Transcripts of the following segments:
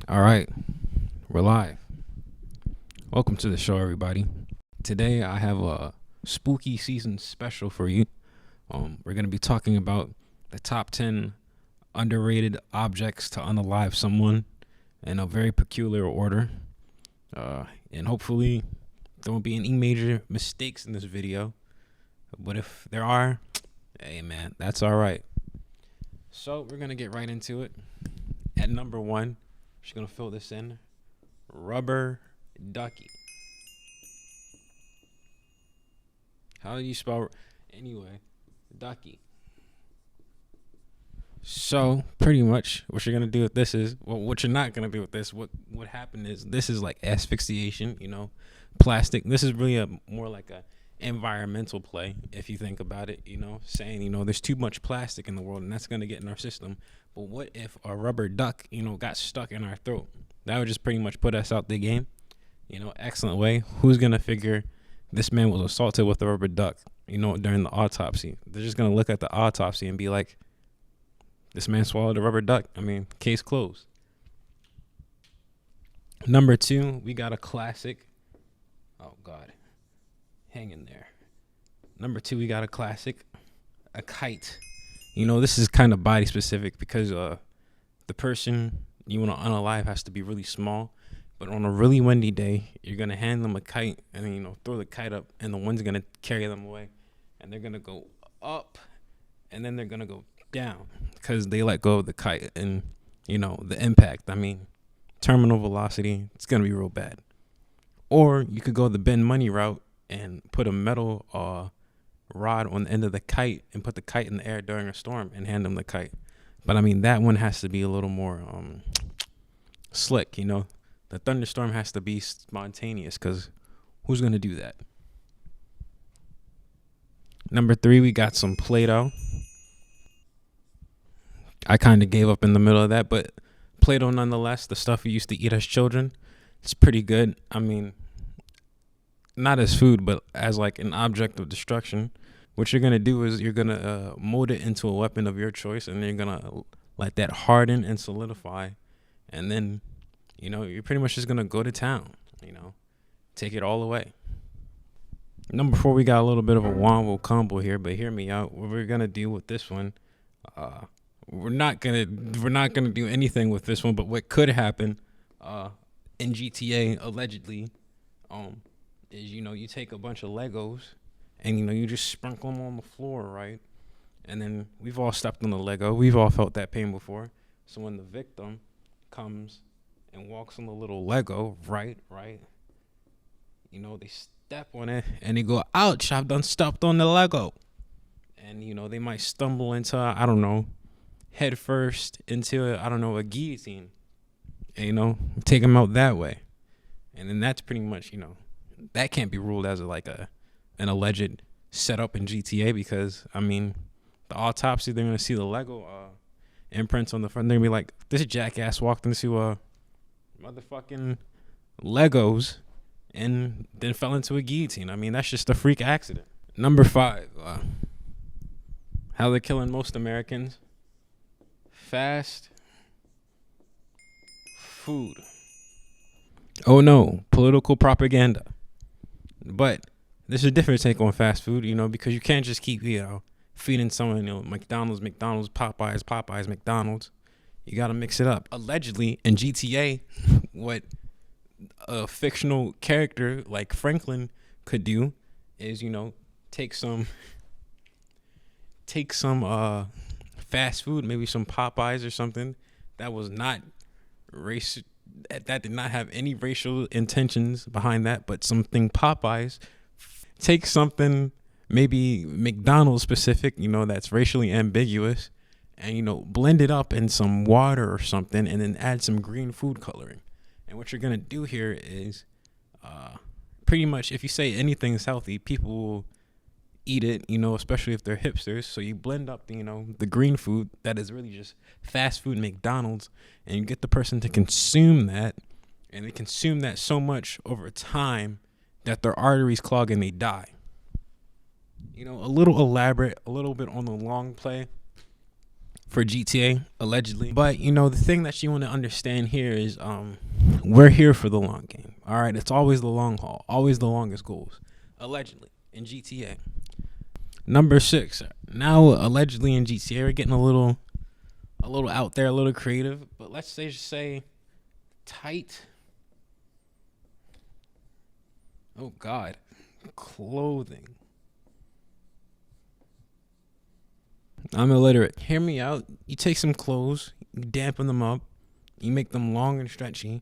All right, we're live. Welcome to the show, everybody. Today I have a spooky season special for you. We're going to be talking about the top 10 underrated objects to unalive someone in a very peculiar order. And hopefully, there won't be any major mistakes in this video. But if there are, hey man, that's all right. So we're going to get right into it. At number one, just going to fill this in. Rubber ducky. How do you spell anyway? Ducky. So pretty much what you're gonna do with this is what you're not gonna do with this. What happened is this is like asphyxiation, plastic. This is really a more like a environmental play if you think about it, saying, there's too much plastic in the world and that's gonna get in our system. But what if a rubber duck, got stuck in our throat? That would just pretty much put us out the game. Excellent way. Who's gonna figure this man was assaulted with a rubber duck, during the autopsy? They're just gonna look at the autopsy and be like, this man swallowed a rubber duck. I mean, case closed. Number two, we got a classic. Oh God, hang in there. Number two, we got a classic, a kite. This is kind of body specific because the person you want to unalive has to be really small. But on a really windy day, you're gonna hand them a kite and then, throw the kite up, and the wind's gonna carry them away, and they're gonna go up, and then they're gonna go down because they let go of the kite and the impact. I mean, terminal velocity. It's gonna be real bad. Or you could go the bend money route and put a metal rod on the end of the kite and put the kite in the air during a storm and hand them the kite. But I mean, that one has to be a little more slick. The thunderstorm has to be spontaneous because who's going to do that? Number three, we got some PlayDoh. I kind of gave up in the middle of that, but PlayDoh nonetheless, the stuff we used to eat as children, it's pretty good. I mean, not as food, but as like an object of destruction. What you're going to do is you're going to mold it into a weapon of your choice, and then you're going to let that harden and solidify. And then you're pretty much just going to go to town, take it all away. Number four, we got a little bit of a wombo combo here, but hear me out. What we're going to do with this one, we're not going to do anything with this one, but what could happen in GTA, allegedly, is, you take a bunch of Legos and, you just sprinkle them on the floor, right? And then we've all stepped on the Lego. We've all felt that pain before. So when the victim comes and walks on the little Lego, right, they step on it and they go, ouch, I've done stepped on the Lego. And, they might stumble into, I don't know, head first into, a guillotine. And, take them out that way. And then that's pretty much, that can't be ruled as an alleged setup in GTA because, I mean, the autopsy, they're going to see the Lego imprints on the front. They're going to be like, this jackass walked into motherfucking Legos and then fell into a guillotine. I mean, that's just a freak accident. Number five, how they're killing most Americans. Fast food. Oh no, political propaganda. But there's a different take on fast food, because you can't just keep, feeding someone, McDonald's, Popeyes, McDonald's. You got to mix it up. Allegedly, in GTA, what a fictional character like Franklin could do is, take some fast food, maybe some Popeyes or something that was not race, that did not have any racial intentions behind that, but something Popeyes. Take something maybe McDonald's specific, that's racially ambiguous, and blend it up in some water or something, and then add some green food coloring. And what you're gonna do here is pretty much, if you say anything's healthy, people will eat it, especially if they're hipsters. So you blend up the green food that is really just fast food McDonald's, and you get the person to consume that, and they consume that so much over time that their arteries clog and they die. A little elaborate, a little bit on the long play for GTA, allegedly. But, you know, the thing that you want to understand here is we're here for the long game. All right, it's always the long haul, always the longest goals, allegedly, in GTA. Number 6, now allegedly in GTA, we're getting a little out there, a little creative. But let's say tight. Oh God, clothing. I'm illiterate. Hear me out. You take some clothes, you dampen them up, you make them long and stretchy.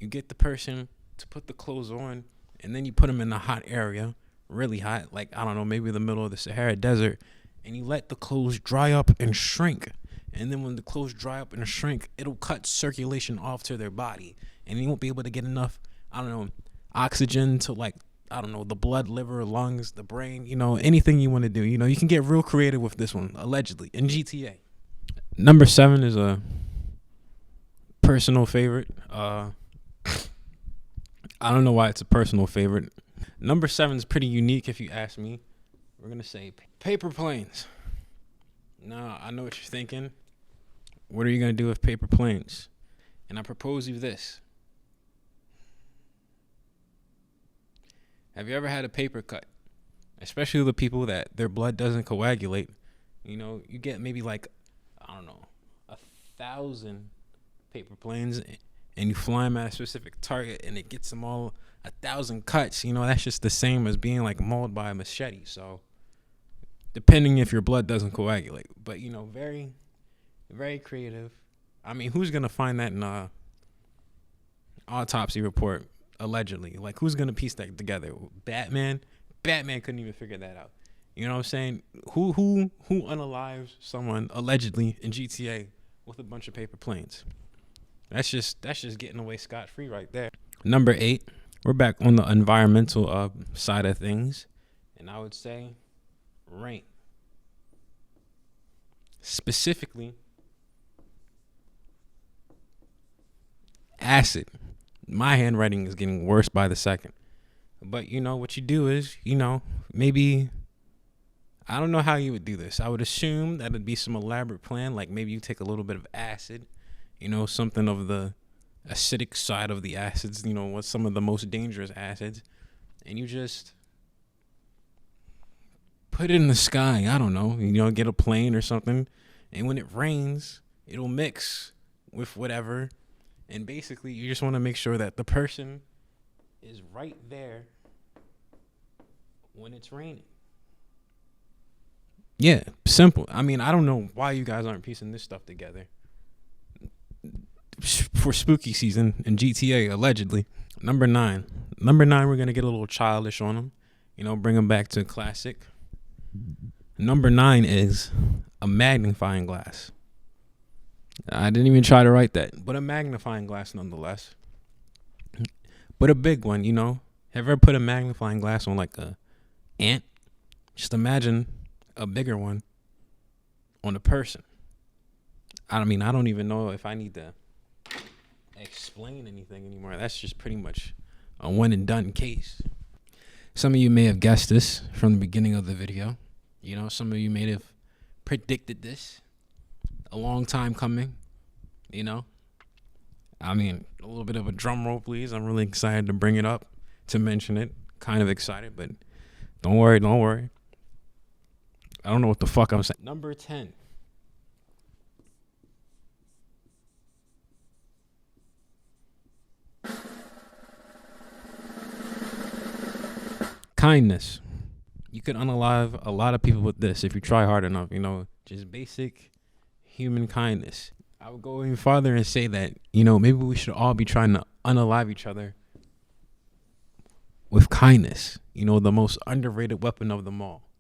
You get the person to put the clothes on, and then you put them in a hot area, really hot, like, I don't know, maybe the middle of the Sahara Desert, and you let the clothes dry up and shrink. And then when the clothes dry up and shrink, it'll cut circulation off to their body, and you won't be able to get enough, I don't know, oxygen to, like, I don't know, the blood, liver, lungs, the brain, you know, anything you want to do. You know, you can get real creative with this one, allegedly, in GTA. Number 7 is a personal favorite. I don't know why it's a personal favorite. Number 7 is pretty unique if you ask me. We're going to say paper planes. Now, I know what you're thinking. What are you going to do with paper planes? And I propose you this. Have you ever had a paper cut? Especially the people that their blood doesn't coagulate. You know, you get maybe like, I don't know, 1,000 paper planes, and you fly them at a specific target, and it gets them all 1,000 cuts. You know, that's just the same as being like mauled by a machete. So, depending if your blood doesn't coagulate. But, you know, very, very creative. I mean, who's going to find that in a autopsy report? Allegedly, like, who's gonna piece that together? Batman couldn't even figure that out. You know what I'm saying? Who unalives someone allegedly in GTA with a bunch of paper planes? That's just getting away scot-free right there. Number 8, we're back on the environmental side of things, and I would say rain. Specifically, acid. My handwriting is getting worse by the second. But, you know, what you do is, you know, maybe, I don't know how you would do this. I would assume that it'd be some elaborate plan. Like, maybe you take a little bit of acid, you know, something of the acidic side of the acids, you know, what's some of the most dangerous acids, and you just put it in the sky. I don't know, you know, get a plane or something. And when it rains, it'll mix with whatever. And basically, you just want to make sure that the person is right there when it's raining. Yeah, simple. I mean, I don't know why you guys aren't piecing this stuff together. For spooky season in GTA, allegedly. Number 9, we're going to get a little childish on them. You know, bring them back to classic. Number 9 is a magnifying glass. I didn't even try to write that, but a magnifying glass nonetheless. But a big one, you know. Have you ever put a magnifying glass on like a ant? Just imagine a bigger one on a person. I mean, I don't even know if I need to explain anything anymore. That's just pretty much a one and done case. Some of you may have guessed this from the beginning of the video. You know, some of you may have predicted this. A long time coming, you know. I mean, a little bit of a drum roll, please. I'm really excited to bring it up, to mention it. Kind of excited, but don't worry. I don't know what the fuck I'm saying. Number 10. Kindness. You could unalive a lot of people with this if you try hard enough, you know. Just basic human kindness. I would go even farther and say that, you know, maybe we should all be trying to unalive each other with kindness. You know, the most underrated weapon of them all,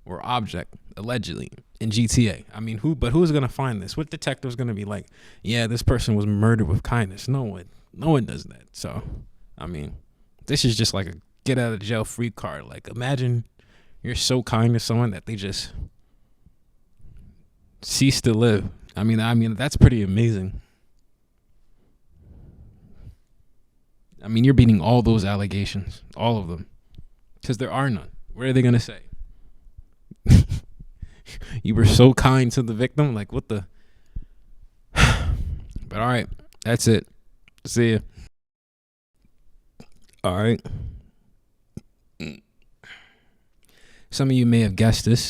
or object, allegedly, in GTA. I mean, who's gonna find this? What detective's gonna be like, yeah, this person was murdered with kindness? No one does that. So, I mean, this is just like a get out of jail free card. Like, imagine you're so kind to someone that they just cease to live. I mean, that's pretty amazing. I mean, you're beating all those allegations, all of them, because there are none. What are they going to say? You were so kind to the victim. Like, what the? But all right, that's it. See ya. All right. Some of you may have guessed this.